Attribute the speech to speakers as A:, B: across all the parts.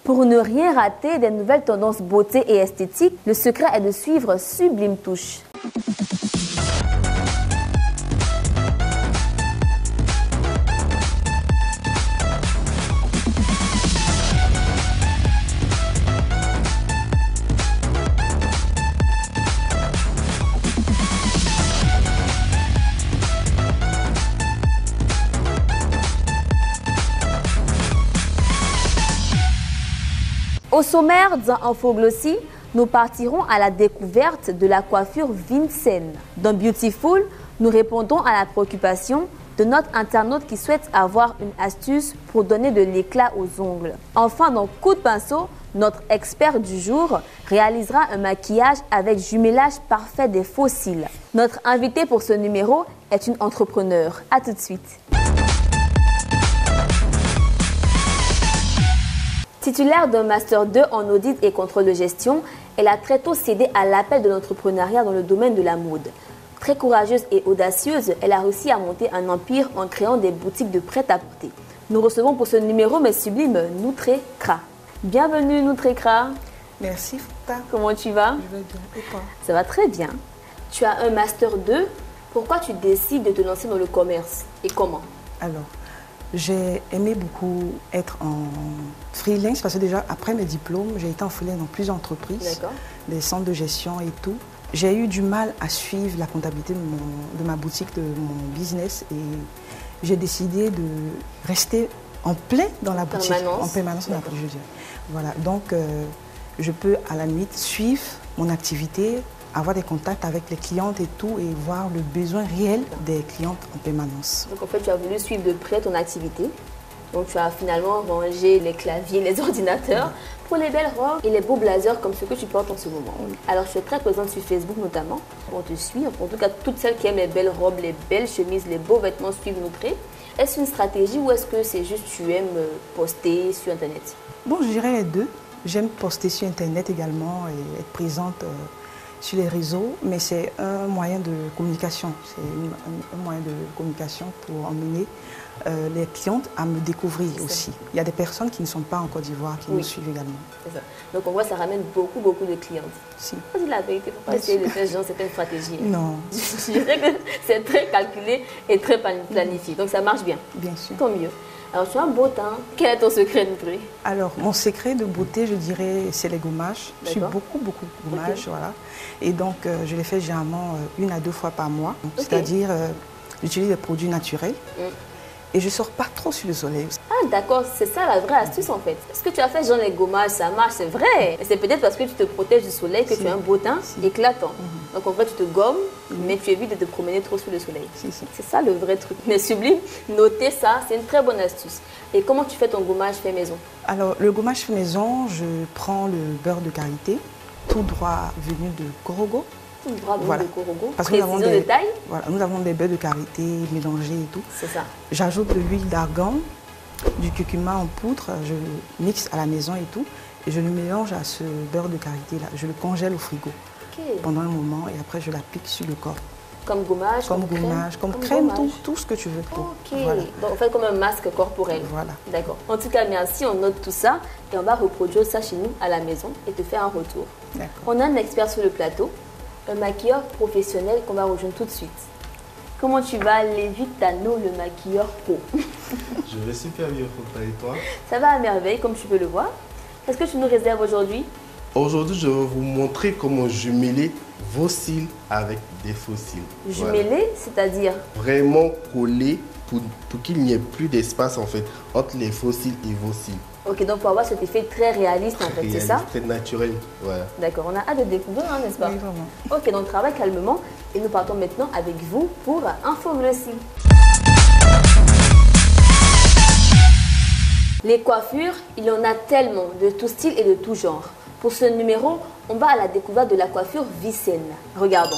A: Pour ne rien rater des nouvelles tendances beauté et esthétique, le secret est de suivre Sublime Touche. Au sommaire dans Infoglossy, nous partirons à la découverte de la coiffure Vincennes. Dans Beautiful, nous répondons à la préoccupation de notre internaute qui souhaite avoir une astuce pour donner de l'éclat aux ongles. Enfin, dans Coup de pinceau, notre expert du jour réalisera un maquillage avec jumelage parfait des faux cils. Notre invité pour ce numéro est une entrepreneure. À tout de suite. Titulaire d'un Master 2 en audit et contrôle de gestion, elle a très tôt cédé à l'appel de l'entrepreneuriat dans le domaine de la mode. Très courageuse et audacieuse, elle a réussi à monter un empire en créant des boutiques de prêt-à-porter. Nous recevons pour ce numéro mais sublime Noutré Kra. Bienvenue Noutré Kra.
B: Merci Fouta.
A: Comment tu vas?
B: Je vais bien. Et toi?
A: Ça va très bien. Tu as un Master 2. Pourquoi tu décides de te lancer dans le commerce et comment?
B: Alors, j'ai aimé beaucoup être en freelance parce que déjà après mes diplômes, j'ai été en freelance dans plusieurs entreprises, des centres de gestion et tout. J'ai eu du mal à suivre la comptabilité de ma boutique, de mon business et j'ai décidé de rester en plein dans la boutique, en permanence dans la boutique, je dirais. Voilà, donc je peux à la limite suivre mon activité, avoir des contacts avec les clientes et tout et voir le besoin réel des clientes en permanence.
A: Donc en fait, tu as voulu suivre de près ton activité. Donc tu as finalement rangé les claviers, les ordinateurs pour les belles robes et les beaux blazers comme ceux que tu portes en ce moment. Alors tu es très présente sur Facebook notamment. On te suit, en tout cas toutes celles qui aiment les belles robes, les belles chemises, les beaux vêtements suivent Noutré. Est-ce une stratégie ou est-ce que c'est juste tu aimes poster sur Internet?
B: Bon, je dirais les deux. J'aime poster sur Internet également et être présente sur les réseaux, mais c'est un moyen de communication. C'est un moyen de communication pour emmener les clientes à me découvrir aussi. Il y a des personnes qui ne sont pas en Côte d'Ivoire qui me suivent également.
A: C'est ça. Donc on voit ça ramène beaucoup de clientes.
B: Si.
A: Dis la vérité, il ne faut pas essayer de faire genre c'est une stratégie.
B: Non.
A: Je dirais que c'est très calculé et très planifié. Donc ça marche bien.
B: Bien sûr.
A: Tant mieux. Alors tu as un beau teint. Quel est ton secret, Noutré?
B: Alors mon secret de beauté, je dirais, c'est les gommages. Je suis beaucoup de gommages, voilà. Et donc je les fais généralement 1 à 2 fois par mois. C'est-à-dire j'utilise des produits naturels. Et je ne sors pas trop sur le soleil.
A: Ah d'accord, c'est ça la vraie astuce en fait. Ce que tu as fait genre les gommages, ça marche, c'est vrai. C'est peut-être parce que tu te protèges du soleil que tu as un beau teint éclatant. Donc en fait tu te gommes, mais tu évites de te promener trop sous le soleil. C'est ça le vrai truc. Mais sublime, notez ça, c'est une très bonne astuce. Et comment tu fais ton gommage fait maison? Alors
B: le gommage fait maison, je prends le beurre de karité, tout droit venu de Korogo.
A: Voilà. De Korogo.
B: Parce que nous avons des beurres de karité mélangés et tout. C'est ça. J'ajoute de l'huile d'argan, du curcuma en poudre, je mixe à la maison et tout. Et je le mélange à ce beurre de karité là. Je le congèle au frigo pendant un moment et après je l'applique sur le corps. Comme gommage, comme crème, tout ce que tu veux.
A: Voilà. Donc on fait comme un masque corporel.
B: Voilà.
A: D'accord. En tout cas, merci, on note tout ça et on va reproduire ça chez nous à la maison et te faire un retour. On a un expert sur le plateau. Un maquilleur professionnel qu'on va rejoindre tout de suite. Comment tu vas, Lévi Tano, le maquilleur pro?
C: Je vais super bien, Fouta, et toi?
A: Ça va à merveille, comme tu peux le voir. Qu'est-ce que tu nous réserves aujourd'hui?
C: Aujourd'hui, je vais vous montrer comment jumeler vos cils avec des faux cils.
A: Jumeler, c'est-à-dire?
C: Vraiment coller pour qu'il n'y ait plus d'espace en fait entre les faux cils et vos cils.
A: Ok, donc pour avoir cet effet très réaliste en fait, c'est ça?
C: Très naturel, voilà.
A: D'accord, on a hâte de découvrir, hein, n'est-ce pas?
B: Oui, vraiment.
A: Ok, donc travaille calmement et nous partons maintenant avec vous pour Infoglossy. Les coiffures, il y en a tellement, de tout style et de tout genre. Pour ce numéro, on va à la découverte de la coiffure Vincennes. Regardons.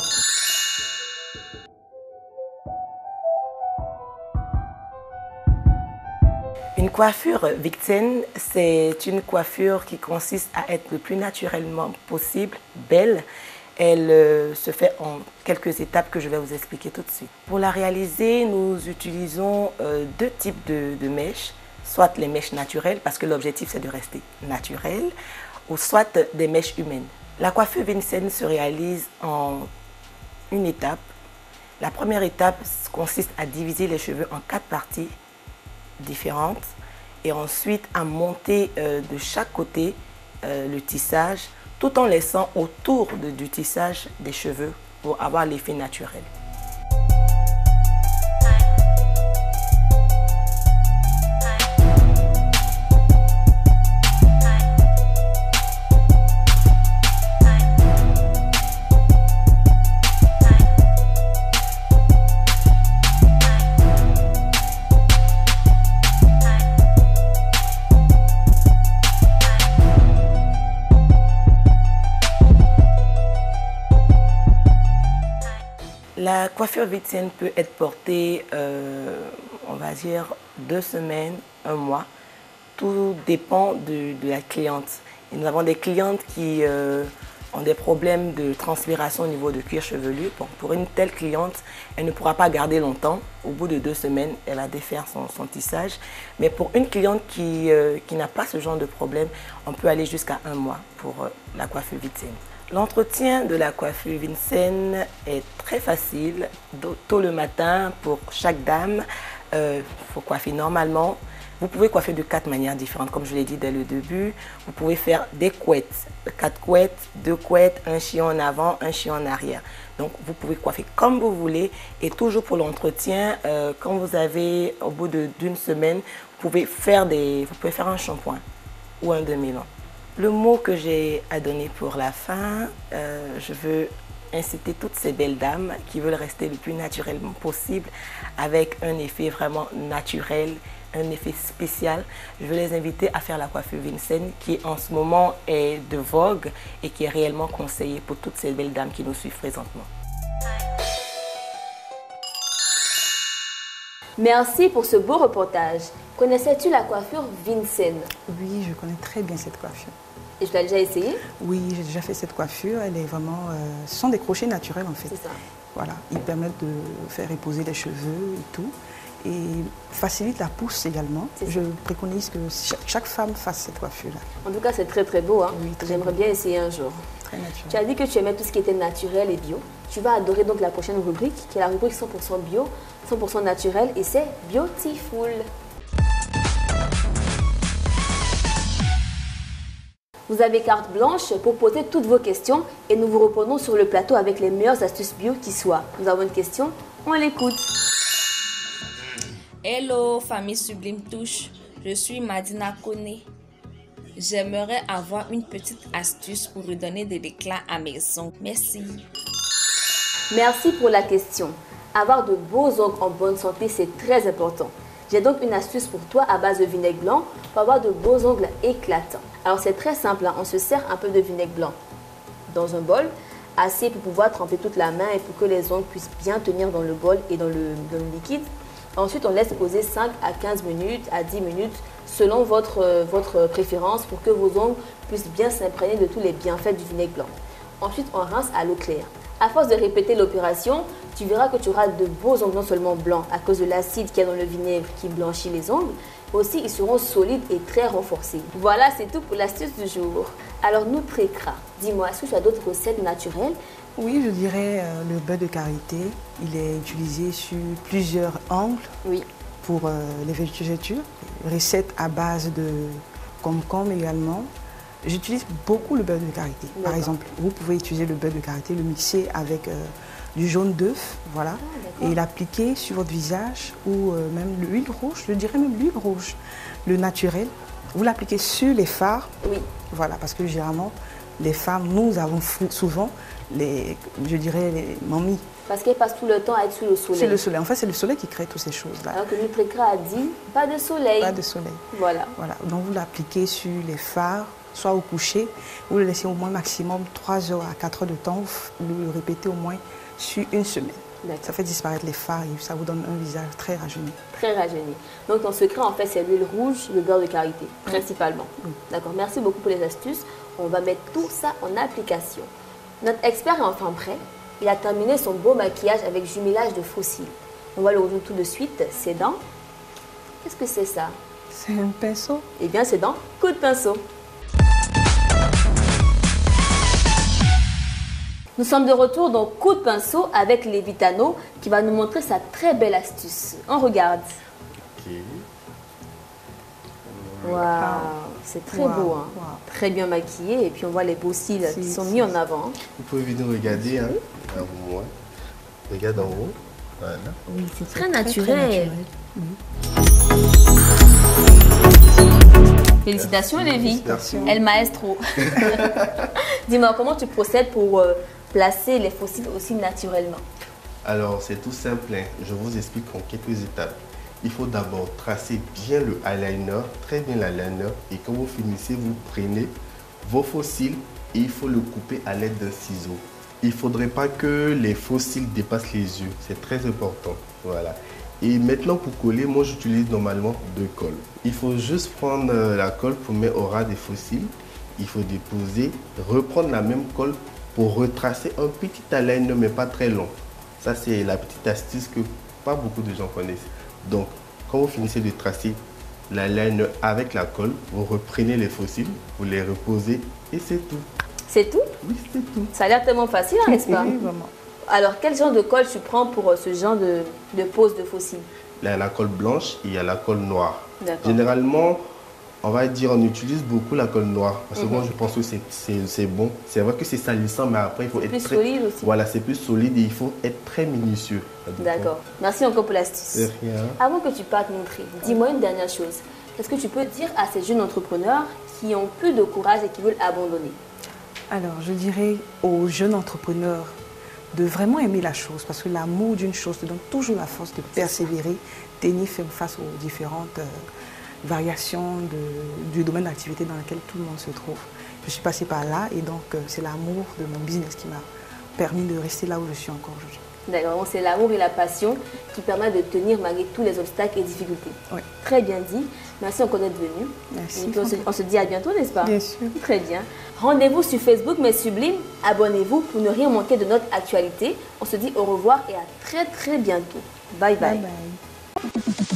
D: Une coiffure Vincennes, c'est une coiffure qui consiste à être le plus naturellement possible, belle. Elle se fait en quelques étapes que je vais vous expliquer tout de suite. Pour la réaliser, nous utilisons 2 types de mèches. soit les mèches naturelles, parce que l'objectif c'est de rester naturel, ou soit des mèches humaines. La coiffure Vincent se réalise en une étape. La première étape consiste à diviser les cheveux en 4 parties différentes et ensuite à monter de chaque côté le tissage tout en laissant autour du tissage des cheveux pour avoir l'effet naturel. La coiffure Vincent peut être portée, on va dire, 2 semaines, 1 mois. Tout dépend de la cliente. Et nous avons des clientes qui ont des problèmes de transpiration au niveau du cuir chevelu. Bon, pour une telle cliente, elle ne pourra pas garder longtemps. Au bout de 2 semaines, elle va défaire son tissage. Mais pour une cliente qui n'a pas ce genre de problème, on peut aller jusqu'à 1 mois pour la coiffure Vincent. L'entretien de la coiffure Vincent est très facile. Tôt le matin, pour chaque dame, il faut coiffer normalement. Vous pouvez coiffer de 4 manières différentes, comme je l'ai dit dès le début. Vous pouvez faire des couettes, 4 couettes, 2 couettes, un chignon en avant, un chignon en arrière. Donc, vous pouvez coiffer comme vous voulez. Et toujours pour l'entretien, quand vous avez, au bout d'une semaine, vous pouvez faire un shampoing ou un demi-long. Le mot que j'ai à donner pour la fin, je veux inciter toutes ces belles dames qui veulent rester le plus naturellement possible avec un effet vraiment naturel, un effet spécial. Je veux les inviter à faire la coiffure Vincent qui en ce moment est de vogue et qui est réellement conseillée pour toutes ces belles dames qui nous suivent présentement.
A: Merci pour ce beau reportage. Connaissais-tu la coiffure Vincent?
B: Oui, je connais très bien cette coiffure.
A: Et tu l'as déjà essayé?
B: Oui, j'ai déjà fait cette coiffure. Elle est vraiment... ce sont des crochets naturels en fait.
A: C'est ça.
B: Voilà, ils permettent de faire reposer les cheveux et tout. Et facilite la pousse également. Je préconise que chaque femme fasse cette coiffure-là.
A: En tout cas, c'est très très beau. Hein?
B: Oui,
A: j'aimerais bien essayer un jour.
B: Très naturel.
A: Tu as dit que tu aimais tout ce qui était naturel et bio. Tu vas adorer donc la prochaine rubrique, qui est la rubrique 100% bio, 100% naturel, et c'est Beautiful. Vous avez carte blanche pour poser toutes vos questions et nous vous répondons sur le plateau avec les meilleures astuces bio qui soient. Nous avons une question, on l'écoute.
E: Hello, famille Sublime Touche. Je suis Madina Kone. J'aimerais avoir une petite astuce pour redonner de l'éclat à mes ongles. Merci.
A: Merci pour la question. Avoir de beaux ongles en bonne santé, c'est très important. J'ai donc une astuce pour toi à base de vinaigre blanc pour avoir de beaux ongles éclatants. Alors c'est très simple, hein. On se sert un peu de vinaigre blanc dans un bol, assez pour pouvoir tremper toute la main et pour que les ongles puissent bien tenir dans le bol et dans le liquide. Ensuite, on laisse poser 5 à 15 minutes, à 10 minutes, selon votre préférence pour que vos ongles puissent bien s'imprégner de tous les bienfaits du vinaigre blanc. Ensuite, on rince à l'eau claire. À force de répéter l'opération, tu verras que tu auras de beaux ongles non seulement blancs à cause de l'acide qu'il y a dans le vinaigre qui blanchit les ongles, mais aussi ils seront solides et très renforcés. Voilà, c'est tout pour l'astuce du jour. Alors Nutri-Kra, dis-moi, est-ce que tu as d'autres recettes naturelles?
B: Oui, je dirais le beurre de karité. Il est utilisé sur plusieurs angles pour les végétures. Recette à base de concombre également. J'utilise beaucoup le beurre de karité. Par exemple, vous pouvez utiliser le beurre de karité, le mixer avec du jaune d'œuf, voilà, et l'appliquer sur votre visage ou même l'huile rouge, je dirais même l'huile rouge, le naturel. Vous l'appliquez sur les fards, voilà, parce que généralement, les femmes, nous avons souvent les mamies.
A: Parce qu'elles passent tout le temps à être sous le soleil.
B: C'est le soleil. En fait, c'est le soleil qui crée toutes ces choses-là.
A: Alors que Nutri-Kra a dit, pas de soleil.
B: Pas de soleil.
A: Voilà.
B: Donc, vous l'appliquez sur les fards, soit au coucher, vous le laissez au moins maximum 3 heures à 4 heures de temps. Vous le répétez au moins sur une semaine. Ça fait disparaître les fards et ça vous donne un visage très rajeuni. Très
A: rajeuni. Donc, ton secret, en fait, c'est l'huile rouge, le beurre de karité, principalement. D'accord. Merci beaucoup pour les astuces. On va mettre tout ça en application. Notre expert est enfin prêt. Il a terminé son beau maquillage avec jumelage de faux cils. On va le rejoindre tout de suite. Ses dents. Qu'est-ce que c'est ça?
B: C'est un pinceau?
A: Eh bien, c'est dans Coup de pinceau. Nous sommes de retour dans Coup de pinceau avec Lévitano qui va nous montrer sa très belle astuce. On regarde.
C: Ok.
A: Waouh, c'est très
B: Wow,
A: beau, hein.
B: wow.
A: Très bien maquillé et puis on voit les beaux cils qui sont mis en avant.
C: Vous pouvez venir regarder, hein. À moi. Regarde en haut. Voilà.
A: Oui, c'est très naturel. Félicitations, Lévi.
C: Merci.
A: El maestro. Dis-moi, comment tu procèdes pour placer les fossiles aussi naturellement?
C: Alors, c'est tout simple, hein. Je vous explique en quelques étapes. Il faut d'abord tracer bien le eyeliner, très bien l'eyeliner. Et quand vous finissez, vous prenez vos fossiles et il faut le couper à l'aide d'un ciseau. Il ne faudrait pas que les fossiles dépassent les yeux. C'est très important. Voilà. Et maintenant, pour coller, moi, j'utilise normalement 2 colles. Il faut juste prendre la colle pour mettre au ras des fossiles. Il faut déposer, reprendre la même colle pour retracer un petit eyeliner, mais pas très long. Ça, c'est la petite astuce que pas beaucoup de gens connaissent. Donc, quand vous finissez de tracer l'eyeliner avec la colle, vous reprenez les fossiles, vous les reposez et c'est tout.
A: C'est tout?
C: Oui, c'est tout.
A: Ça a l'air tellement facile, hein, n'est-ce pas?
B: Oui, vraiment.
A: Alors, quel genre de colle tu prends pour ce genre de pose de fossiles?
C: Il y a la colle blanche et il y a la colle noire.
A: D'accord.
C: Généralement, on va dire, on utilise beaucoup la colle noire parce que moi, je pense que c'est bon. C'est vrai que c'est salissant, mais après, il faut être
A: Plus
C: très...
A: solide aussi.
C: Voilà, c'est plus solide et il faut être très minutieux.
A: D'accord. Merci encore pour l'astuce.
C: De rien.
A: Avant que tu partes montrer, dis-moi une dernière chose. Est-ce que tu peux dire à ces jeunes entrepreneurs qui ont peu de courage et qui veulent abandonner?
B: Alors, je dirais aux jeunes entrepreneurs de vraiment aimer la chose parce que l'amour d'une chose te donne toujours la force de persévérer, tenir ferme face aux différentes variations du domaine d'activité dans lequel tout le monde se trouve. Je suis passée par là et donc c'est l'amour de mon business qui m'a permis de rester là où je suis encore aujourd'hui.
A: D'accord, donc c'est l'amour et la passion qui permettent de tenir malgré tous les obstacles et difficultés.
B: Oui.
A: Très bien dit. Merci encore d'être venu.
B: Merci.
A: Et puis on se dit à bientôt, n'est-ce pas?
B: Bien sûr.
A: Très bien. Rendez-vous sur Facebook, mais Sublime. Abonnez-vous pour ne rien manquer de notre actualité. On se dit au revoir et à très bientôt. Bye bye.
B: Bye bye.